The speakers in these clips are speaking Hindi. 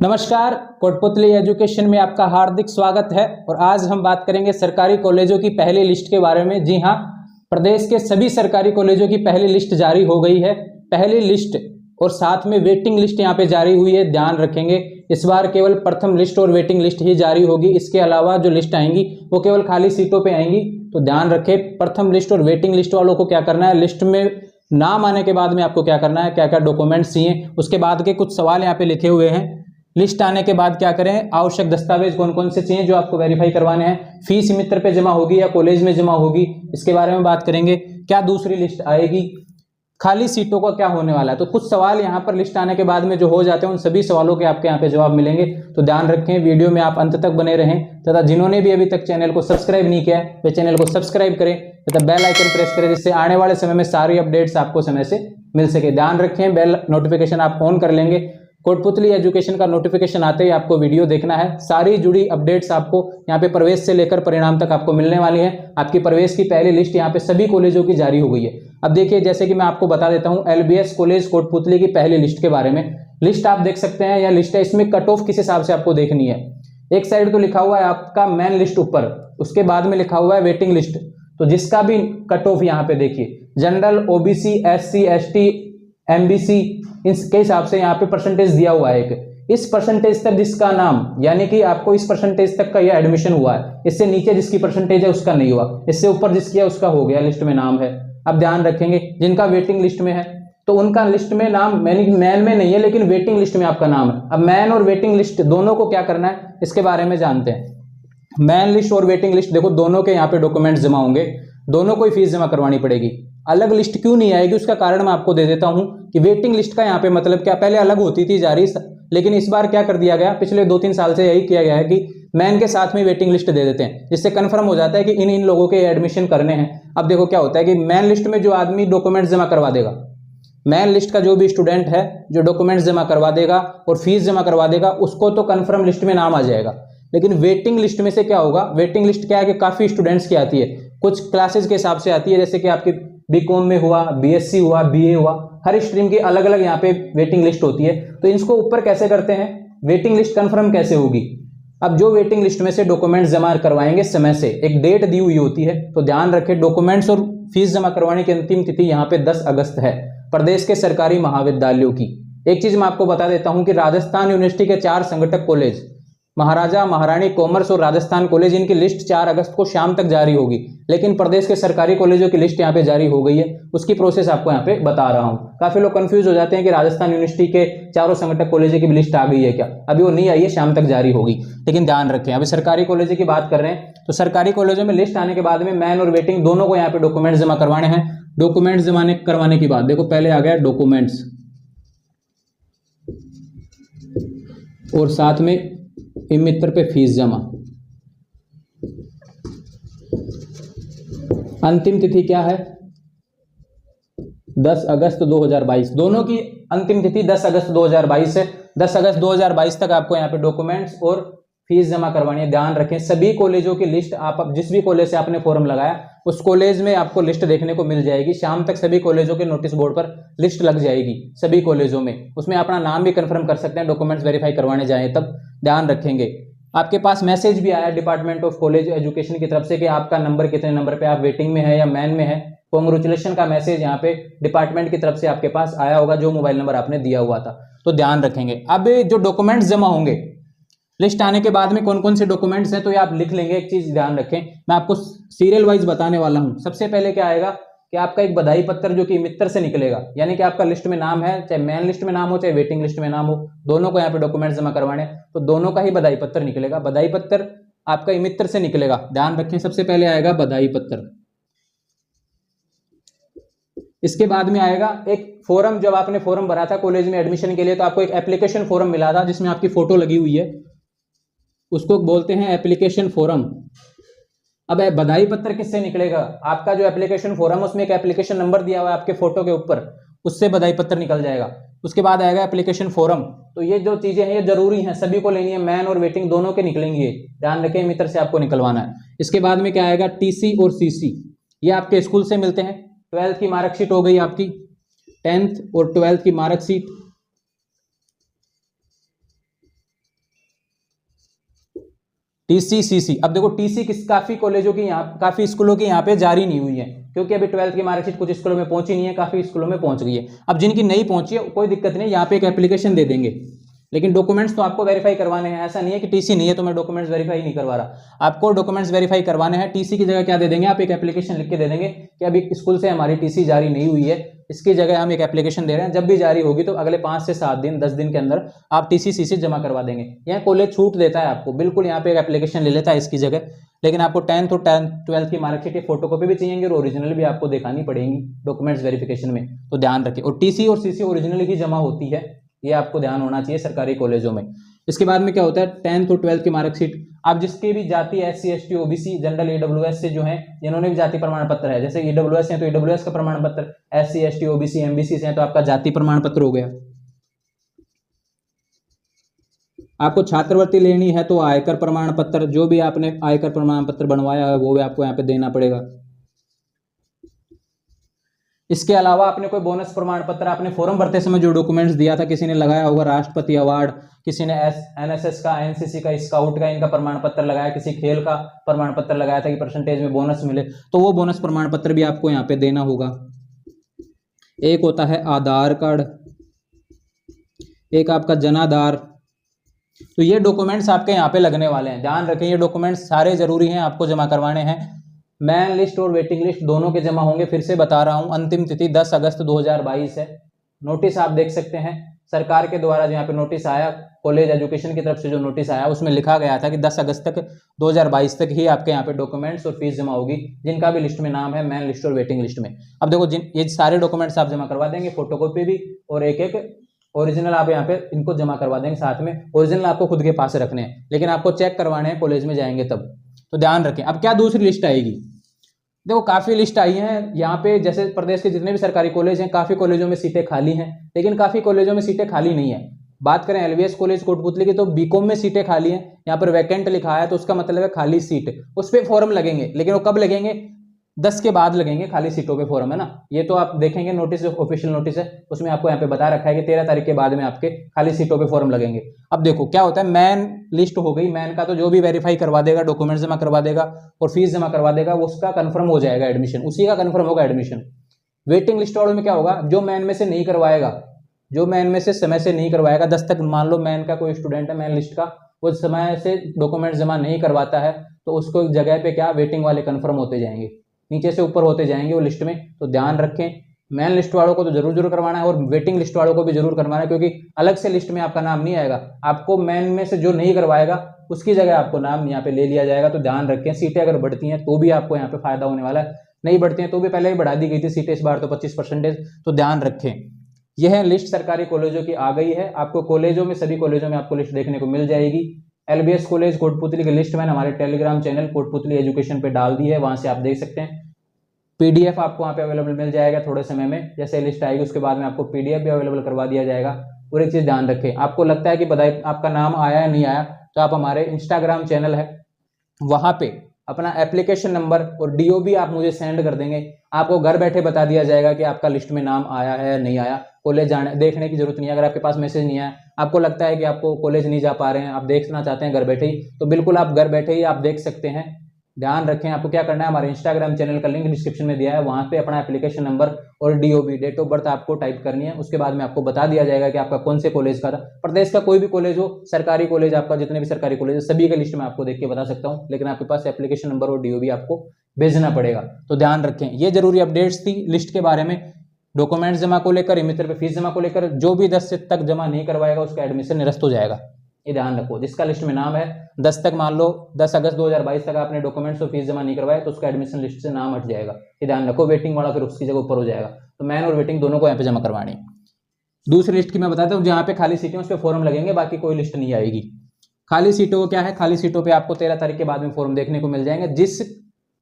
नमस्कार, कोटपुतली एजुकेशन में आपका हार्दिक स्वागत है। और आज हम बात करेंगे सरकारी कॉलेजों की पहली लिस्ट के बारे में। जी हाँ, प्रदेश के सभी सरकारी कॉलेजों की पहली लिस्ट जारी हो गई है। पहली लिस्ट और साथ में वेटिंग लिस्ट यहाँ पे जारी हुई है। ध्यान रखेंगे, इस बार केवल प्रथम लिस्ट और वेटिंग लिस्ट ही जारी होगी। इसके अलावा जो लिस्ट आएंगी वो केवल खाली सीटों पे आएंगी। तो ध्यान रखें, प्रथम लिस्ट और वेटिंग लिस्ट वालों को क्या करना है, लिस्ट में नाम आने के बाद में आपको क्या करना है, क्या क्या डॉक्यूमेंट्स चाहिए, उसके बाद के कुछ सवाल यहाँ पे लिखे हुए हैं। लिस्ट आने के बाद क्या करें, आवश्यक दस्तावेज कौन कौन से चाहिए जो आपको वेरीफाई करवाने हैं, फीस मित्र पे जमा होगी या कॉलेज में जमा होगी, इसके बारे में बात करेंगे। क्या दूसरी लिस्ट आएगी, खाली सीटों का क्या होने वाला है। तो कुछ सवाल यहाँ पर लिस्ट आने के बाद में जो हो जाते हैं, उन सभी सवालों के आपके यहाँ पे जवाब मिलेंगे। तो ध्यान रखें, वीडियो में आप अंत तक बने रहें तथा जिन्होंने भी अभी तक चैनल को सब्सक्राइब नहीं किया है वे चैनल को सब्सक्राइब करें तथा बेल आइकन प्रेस करें, जिससे आने वाले समय में सारी अपडेट्स आपको समय से मिल सके। ध्यान रखें, बेल नोटिफिकेशन आप ऑन कर लेंगे। कोटपुतली एजुकेशन का नोटिफिकेशन आते ही आपको वीडियो देखना है। सारी जुड़ी अपडेट्स आपको यहाँ पे प्रवेश से लेकर परिणाम तक आपको मिलने वाली है। आपकी प्रवेश की पहली लिस्ट यहाँ पे सभी कॉलेजों की जारी हो गई है। अब देखिए, जैसे कि मैं आपको बता देता हूँ एलबीएस कॉलेज कोटपुतली की पहली लिस्ट के बारे में। लिस्ट आप देख सकते हैं, यह लिस्ट है। इसमें कट ऑफ किस हिसाब से आपको देखनी है। एक साइड तो लिखा हुआ है आपका मेन लिस्ट ऊपर, उसके बाद में लिखा हुआ है वेटिंग लिस्ट। तो जिसका भी कट ऑफ यहाँ पे देखिए, general, OBC, SC, ST, MBC, इसके हिसाब से यहाँ पे परसेंटेज दिया हुआ है। एक इस परसेंटेज तक जिसका नाम, यानी कि आपको इस परसेंटेज तक का यह एडमिशन हुआ है। इससे नीचे जिसकी परसेंटेज है उसका नहीं हुआ, इससे ऊपर जिसकी है उसका हो गया, लिस्ट में नाम है। अब ध्यान रखेंगे, जिनका वेटिंग लिस्ट में है तो उनका लिस्ट में नाम मैन में नहीं है, लेकिन वेटिंग लिस्ट में आपका नाम है। अब मैन और वेटिंग लिस्ट दोनों को क्या करना है, इसके बारे में जानते हैं। मैन लिस्ट और वेटिंग लिस्ट, देखो दोनों के यहाँ पे डॉक्यूमेंट्स जमा होंगे, दोनों को ही फीस जमा करवानी पड़ेगी। अलग लिस्ट क्यों नहीं आएगी, उसका कारण मैं आपको दे देता हूं कि वेटिंग लिस्ट का यहाँ पे मतलब क्या, पहले अलग होती थी जारी, लेकिन इस बार क्या कर दिया गया, पिछले 2-3 साल से यही किया गया है कि मैन के साथ में वेटिंग लिस्ट दे देते हैं, जिससे कंफर्म हो जाता है कि इन इन लोगों के एडमिशन करने हैं। अब देखो क्या होता है कि मैन लिस्ट में जो आदमी डॉक्यूमेंट्स जमा करवा देगा, मैन लिस्ट का जो भी स्टूडेंट है जो डॉक्यूमेंट्स जमा करवा देगा और फीस जमा करवा देगा, उसको तो कंफर्म लिस्ट में नाम आ जाएगा। लेकिन वेटिंग लिस्ट में से क्या होगा, वेटिंग लिस्ट क्या है कि काफी स्टूडेंट्स की आती है, कुछ क्लासेज के हिसाब से आती है, जैसे कि आपकी बीकॉम में हुआ, बीएससी हुआ, बीए हुआ, हर स्ट्रीम की अलग अलग यहाँ पे वेटिंग लिस्ट होती है। तो इसको ऊपर कैसे करते हैं, वेटिंग लिस्ट कंफर्म कैसे होगी। अब जो वेटिंग लिस्ट में से डॉक्यूमेंट्स जमा करवाएंगे समय से एक डेट दी हुई होती है। तो ध्यान रखें, डॉक्यूमेंट्स और फीस जमा करवाने की अंतिम तिथि यहाँ पे 10 अगस्त है प्रदेश के सरकारी महाविद्यालयों की। एक चीज मैं आपको बता देता हूं कि राजस्थान यूनिवर्सिटी के 4 संघटक कॉलेज, महाराजा महारानी कॉमर्स और राजस्थान कॉलेज, इनकी लिस्ट 4 अगस्त को शाम तक जारी होगी। लेकिन प्रदेश के सरकारी कॉलेजों की लिस्ट यहाँ पे जारी हो गई है, उसकी प्रोसेस आपको यहाँ पे बता रहा हूँ। काफी लोग कंफ्यूज हो जाते हैं कि राजस्थान यूनिवर्सिटी के चारों संघटक कॉलेजों की लिस्ट आ गई है क्या, अभी वो नहीं आई है, शाम तक जारी होगी। लेकिन ध्यान रखें, अभी सरकारी कॉलेजों की बात कर रहे हैं, तो सरकारी कॉलेजों में लिस्ट आने के बाद में मैन और वेटिंग दोनों को यहाँ पे डॉक्यूमेंट्स जमा करवाने हैं। डॉक्यूमेंट्स जमा करवाने की बात देखो, पहले आ गया डॉक्यूमेंट्स और साथ में मित्र पे फीस जमा। अंतिम तिथि क्या है, 10 अगस्त 2022। दोनों की अंतिम तिथि 10 अगस्त 2022 है। 10 अगस्त 2022 तक आपको यहाँ पे डॉक्यूमेंट्स और फीस जमा करवानी है। ध्यान रखें, सभी कॉलेजों की लिस्ट, आप जिस भी कॉलेज से आपने फॉर्म लगाया उस कॉलेज में आपको लिस्ट देखने को मिल जाएगी। शाम तक सभी कॉलेजों के नोटिस बोर्ड पर लिस्ट लग जाएगी सभी कॉलेजों में। उसमें अपना नाम भी कंफर्म कर सकते हैं, डॉक्यूमेंट्स वेरीफाई करवाने जाएं तब। ध्यान रखेंगे, आपके पास मैसेज भी आया डिपार्टमेंट ऑफ कॉलेज एजुकेशन की तरफ से कि आपका नंबर कितने नंबर पे, आप वेटिंग में है या मैन में है। कांग्रेचुलेशन का मैसेज यहाँ पे डिपार्टमेंट की तरफ से आपके पास आया होगा, जो मोबाइल नंबर आपने दिया हुआ था। तो ध्यान रखेंगे, अब जो डॉक्यूमेंट्स जमा होंगे लिस्ट आने के बाद में कौन कौन से डॉक्यूमेंट्स हैं, तो ये आप लिख लेंगे। एक चीज ध्यान रखें, मैं आपको सीरियल वाइज बताने वाला हूं। सबसे पहले क्या आएगा कि आपका एक बधाई पत्र जो कि मित्र से निकलेगा, यानी कि आपका लिस्ट में नाम है, चाहे मैन लिस्ट में नाम हो चाहे वेटिंग लिस्ट में नाम हो, दोनों को यहाँ पे डॉक्यूमेंट्स जमा करवाने, तो दोनों का ही बधाई पत्र निकलेगा। बधाई पत्र आपका मित्र से निकलेगा। ध्यान रखें, सबसे पहले आएगा बधाई पत्र। इसके बाद में आएगा एक फॉर्म, जब आपने फॉर्म भरा था कॉलेज में एडमिशन के लिए, तो आपको एक एप्लीकेशन फॉर्म मिला था जिसमें आपकी फोटो लगी हुई है, उसको बोलते हैं एप्लीकेशन फॉर्म। अब बधाई पत्र किससे निकलेगा, आपका जो एप्लीकेशन फॉर्म है उसमें एक एप्लीकेशन नंबर दिया हुआ है आपके फोटो के ऊपर, उससे बधाई पत्र निकल जाएगा। उसके बाद आएगा एप्लीकेशन फॉर्म। तो ये जो चीजें हैं ये जरूरी हैं, सभी को लेनी है, मैन और वेटिंग दोनों के निकलेंगे, ध्यान रखें, मित्र से आपको निकलवाना है। इसके बाद में क्या आएगा, टीसी और सीसी, ये आपके स्कूल से मिलते हैं। 12th की मार्कशीट हो गई आपकी, 10th और 12th की मार्कशीट, TCCC। अब देखो TC काफ़ी कॉलेजों की यहाँ, काफ़ी स्कूलों की यहाँ पे जारी नहीं हुई है, क्योंकि अभी 12th की मार्कशीट कुछ स्कूलों में पहुंची नहीं है, काफ़ी स्कूलों में पहुंच गई है। अब जिनकी नहीं पहुंची है कोई दिक्कत नहीं, यहाँ पे एक एप्लीकेशन दे देंगे, लेकिन डॉक्यूमेंट्स तो आपको वेरीफाई करवाने हैं। ऐसा नहीं है कि TC नहीं है तो मैं डॉक्यूमेंट्स वेरीफाई नहीं करवा रहा, आपको डॉक्यूमेंट्स वेरीफाई करवाने हैं। TC की जगह क्या दे देंगे, आप एक एप्लीकेशन लिख के दे देंगे कि अभी स्कूल से हमारी TC जारी नहीं हुई है, इसकी जगह हम एक एप्लीकेशन दे रहे हैं, जब भी जारी होगी तो अगले 5 से 7 दिन 10 दिन के अंदर आप TCCC जमा करवा देंगे। यहाँ कॉलेज छूट देता है आपको, बिल्कुल यहाँ पे एक एप्लीकेशन ले लेता है इसकी जगह, लेकिन आपको 10th और 12th की मार्कशीट की फोटोकॉपी भी चाहिए और ओरिजिनल भी आपको दिखानी पड़ेगी डॉक्यूमेंट्स वेरिफिकेशन में, तो ध्यान रखें। और TC और CC ओरिजिनल ही जमा होती है, ये आपको ध्यान होना चाहिए सरकारी कॉलेजों में। इसके बाद में क्या होता है, 10th और 12th की मार्कशीट, आप जिसकी भी जाति SC ST OBC general EWS से जो है, जिन्होंने भी जाति प्रमाण पत्र है, जैसे EWS है तो EWS का प्रमाण पत्र, SC ST OBC MBC से है तो आपका जाति प्रमाण पत्र हो गया। आपको छात्रवृत्ति लेनी है तो आयकर प्रमाण पत्र, जो भी आपने आयकर प्रमाण पत्र बनवाया है वो भी आपको यहाँ पे देना पड़ेगा। इसके अलावा आपने कोई बोनस प्रमाण पत्र, आपने फॉर्म भरते समय जो डॉक्यूमेंट्स दिया था, किसी ने लगाया होगा राष्ट्रपति अवार्ड, किसी ने NSS का, NCC का, स्काउट का, इनका प्रमाण पत्र लगाया, किसी खेल का प्रमाण पत्र लगाया था कि परसेंटेज में बोनस मिले, तो वो बोनस प्रमाण पत्र भी आपको यहाँ पे देना होगा। एक होता है आधार कार्ड, एक आपका जनाधार, तो ये डॉक्यूमेंट्स आपके यहाँ पे लगने वाले हैं, ध्यान रखें ये डॉक्यूमेंट्स सारे जरूरी हैं, आपको जमा करवाने हैं। मेन लिस्ट और वेटिंग लिस्ट दोनों के जमा होंगे, फिर से बता रहा हूं, अंतिम तिथि 10 अगस्त 2022 है। नोटिस आप देख सकते हैं सरकार के द्वारा, जो यहाँ पे नोटिस आया कॉलेज एजुकेशन की तरफ से, जो नोटिस आया उसमें लिखा गया था कि 10 अगस्त तक 2022 तक ही आपके यहाँ पे डॉक्यूमेंट्स और फीस जमा होगी, जिनका भी लिस्ट में नाम है मेन लिस्ट और वेटिंग लिस्ट में। अब देखो ये सारे डॉक्यूमेंट्स आप जमा करवा देंगे, फोटोकॉपी भी और एक एक ओरिजिनल आप यहाँ पे इनको जमा करवा देंगे साथ में। ओरिजिनल आपको खुद के पास रखने हैं, लेकिन आपको चेक करवाने हैं कॉलेज में जाएंगे तब, तो ध्यान रखें। अब क्या दूसरी लिस्ट आएगी, देखो काफी लिस्ट आई है यहाँ पे, जैसे प्रदेश के जितने भी सरकारी कॉलेज हैं, काफी कॉलेजों में सीटें खाली हैं, लेकिन काफी कॉलेजों में सीटें खाली नहीं है। बात करें LBS कॉलेज कोटपुतली की, तो BCom में सीटें खाली हैं, यहाँ पर वैकेंट लिखा है तो उसका मतलब है खाली सीट, उस पर फॉर्म लगेंगे, लेकिन वो कब लगेंगे, 10 के बाद लगेंगे खाली सीटों पे फॉर्म, है ना। ये तो आप देखेंगे नोटिस, जो ऑफिशियल नोटिस है उसमें आपको यहाँ पे बता रखा है कि 13 तारीख के बाद में आपके खाली सीटों पे फॉर्म लगेंगे। अब देखो क्या होता है, मेन लिस्ट हो गई, मेन का तो जो भी वेरीफाई करवा देगा, डॉक्यूमेंट्स जमा करवा देगा और फीस जमा करवा देगा, उसका कंफर्म हो जाएगा एडमिशन, उसी का कंफर्म होगा एडमिशन। वेटिंग लिस्ट वालों में क्या होगा, जो मेन में से नहीं करवाएगा, जो मेन में से समय से नहीं करवाएगा, 10 तक मान लो मेन का कोई स्टूडेंट है, मेन लिस्ट का, वो समय से डॉक्यूमेंट जमा नहीं करवाता है, तो उसको जगह पे क्या वेटिंग वाले कंफर्म होते जाएंगे, नीचे से ऊपर होते जाएंगे वो लिस्ट में। तो ध्यान रखें, मेन लिस्ट वालों को तो जरूर करवाना है और वेटिंग लिस्ट वालों को भी जरूर करवाना है, क्योंकि अलग से लिस्ट में आपका नाम नहीं आएगा, आपको मेन में से जो नहीं करवाएगा उसकी जगह आपको नाम यहाँ पे ले लिया जाएगा। तो ध्यान रखें, सीटें अगर बढ़ती हैं तो भी आपको यहाँ पे फायदा होने वाला है, नहीं बढ़ती हैं तो भी पहले ही बढ़ा दी गई थी सीटें, इस बार तो 25%। तो ध्यान रखें, यह लिस्ट सरकारी कॉलेजों की आ गई है, आपको कॉलेजों में, सभी कॉलेजों में आपको लिस्ट देखने को मिल जाएगी। LBS कॉलेज कोटपुतली की लिस्ट मैंने हमारे टेलीग्राम चैनल कोटपुतली एजुकेशन पे डाल दी है, वहां से आप देख सकते हैं। PDF आपको वहाँ पे अवेलेबल मिल जाएगा थोड़े समय में, जैसे लिस्ट आएगी उसके बाद में आपको PDF भी अवेलेबल करवा दिया जाएगा। और एक चीज़ ध्यान रखें, आपको लगता है कि बधाई आपका नाम आया या नहीं आया, तो आप हमारे इंस्टाग्राम चैनल है, वहाँ पे अपना एप्लीकेशन नंबर और DOB आप मुझे सेंड कर देंगे, आपको घर बैठे बता दिया जाएगा कि आपका लिस्ट में नाम आया है या नहीं आया। कॉलेज जाने देखने की जरूरत नहीं है, अगर आपके पास मैसेज नहीं आया, आपको लगता है कि आपको कॉलेज नहीं जा पा रहे हैं, आप देखना चाहते हैं घर बैठे ही, तो बिल्कुल आप घर बैठे ही आप देख सकते हैं। ध्यान रखें, आपको क्या करना है, हमारे इंस्टाग्राम चैनल का लिंक डिस्क्रिप्शन में दिया है, वहां पे अपना एप्लीकेशन नंबर और DOB डेट ऑफ बर्थ आपको टाइप करनी है, उसके बाद में आपको बता दिया जाएगा कि आपका कौन से कॉलेज का था। प्रदेश का कोई भी कॉलेज हो, सरकारी कॉलेज आपका, जितने भी सरकारी कॉलेज है सभी के लिस्ट में आपको देख के बता सकता हूँ, लेकिन आपके पास एप्लीकेशन नंबर और DOB आपको भेजना पड़ेगा। तो ध्यान रखें, ये जरूरी अपडेट्स थी लिस्ट के बारे में, डॉक्यूमेंट्स जमा को लेकर, इमित्र पे फीस जमा को लेकर। जो भी 10 तक जमा नहीं करवाएगा उसका एडमिशन निरस्त हो जाएगा, ये ध्यान रखो। जिसका लिस्ट में नाम है 10 तक, मान लो 10 अगस्त 2022 तक आपने डॉक्यूमेंट्स और फीस जमा नहीं करवाया तो उसका एडमिशन लिस्ट से नाम हट जाएगा, ये ध्यान रखो। वेटिंग वाला फिर उसकी जगह ऊपर हो जाएगा, तो मैन और वेटिंग दोनों को यहाँ पे जमा करवानी। दूसरी लिस्ट की मैं बताता हूँ, जहाँ पे खाली सीटें उस पर फॉर्म लगेंगे, बाकी कोई लिस्ट नहीं आएगी। खाली सीटों को क्या है, खाली सीटों पर आपको 13 तारीख के बाद में फॉर्म देखने को मिल जाएंगे। जिस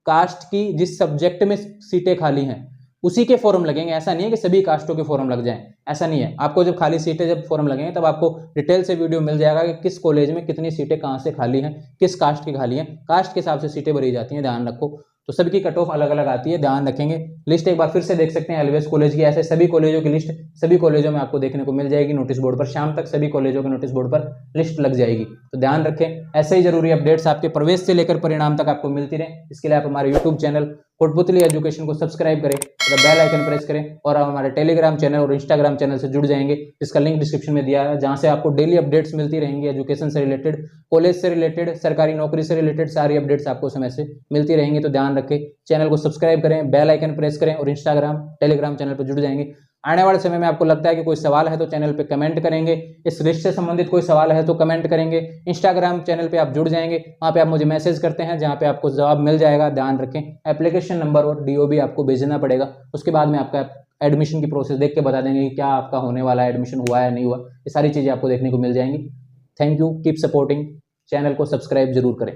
कास्ट की, जिस सब्जेक्ट में सीटें खाली हैं उसी के फॉर्म लगेंगे, ऐसा नहीं है कि सभी कास्टों के फॉर्म लग जाएं, ऐसा नहीं है। आपको जब खाली सीटें, जब फॉर्म लगेंगे तब आपको डिटेल से वीडियो मिल जाएगा कि किस कॉलेज में कितनी सीटें कहाँ से खाली हैं, किस कास्ट की खाली हैं, कास्ट के हिसाब से सीटें भरी जाती हैं, ध्यान रखो। तो सभी की कट ऑफ अलग अलग आती है, ध्यान रखेंगे। लिस्ट एक बार फिर से देख सकते हैं एलबीएस कॉलेज की, ऐसे सभी कॉलेजों की लिस्ट सभी कॉलेजों में आपको देखने को मिल जाएगी नोटिस बोर्ड पर। शाम तक सभी कॉलेजों के नोटिस बोर्ड पर लिस्ट लग जाएगी, तो ध्यान रखें। ऐसे ही जरूरी अपडेट्स आपके प्रवेश से लेकर परिणाम तक आपको मिलती रहे, इसके लिए आप हमारे यूट्यूब चैनल कोटपुतली एजुकेशन को सब्सक्राइब करें, बेल आइकन प्रेस करें और आप हमारे टेलीग्राम चैनल और इंस्टाग्राम चैनल से जुड़ जाएंगे, जिसका लिंक डिस्क्रिप्शन में दिया है, जहां से आपको डेली अपडेट्स मिलती रहेंगी एजुकेशन से रिलेटेड, कॉलेज से रिलेटेड, सरकारी नौकरी से रिलेटेड सारी अपडेट्स आपको समय से मिलती रहेंगी। तो ध्यान रखें, चैनल को सब्सक्राइब करें, बेल आइकन प्रेस करें और इंस्टाग्राम टेलीग्राम चैनल पर जुड़ जाएंगे। आने वाले समय में आपको लगता है कि कोई सवाल है तो चैनल पे कमेंट करेंगे, इस लिस्ट से संबंधित कोई सवाल है तो कमेंट करेंगे। इंस्टाग्राम चैनल पे आप जुड़ जाएंगे, वहाँ पे आप मुझे मैसेज करते हैं, जहाँ पे आपको जवाब मिल जाएगा। ध्यान रखें, एप्लीकेशन नंबर और डीओबी आपको भेजना पड़ेगा, उसके बाद में आपका एडमिशन की प्रोसेस देख के बता देंगे कि क्या आपका होने वाला है, एडमिशन हुआ है नहीं हुआ, ये सारी चीज़ें आपको देखने को मिल जाएंगी। Thank you, keep supporting, channel को सब्सक्राइब जरूर करें।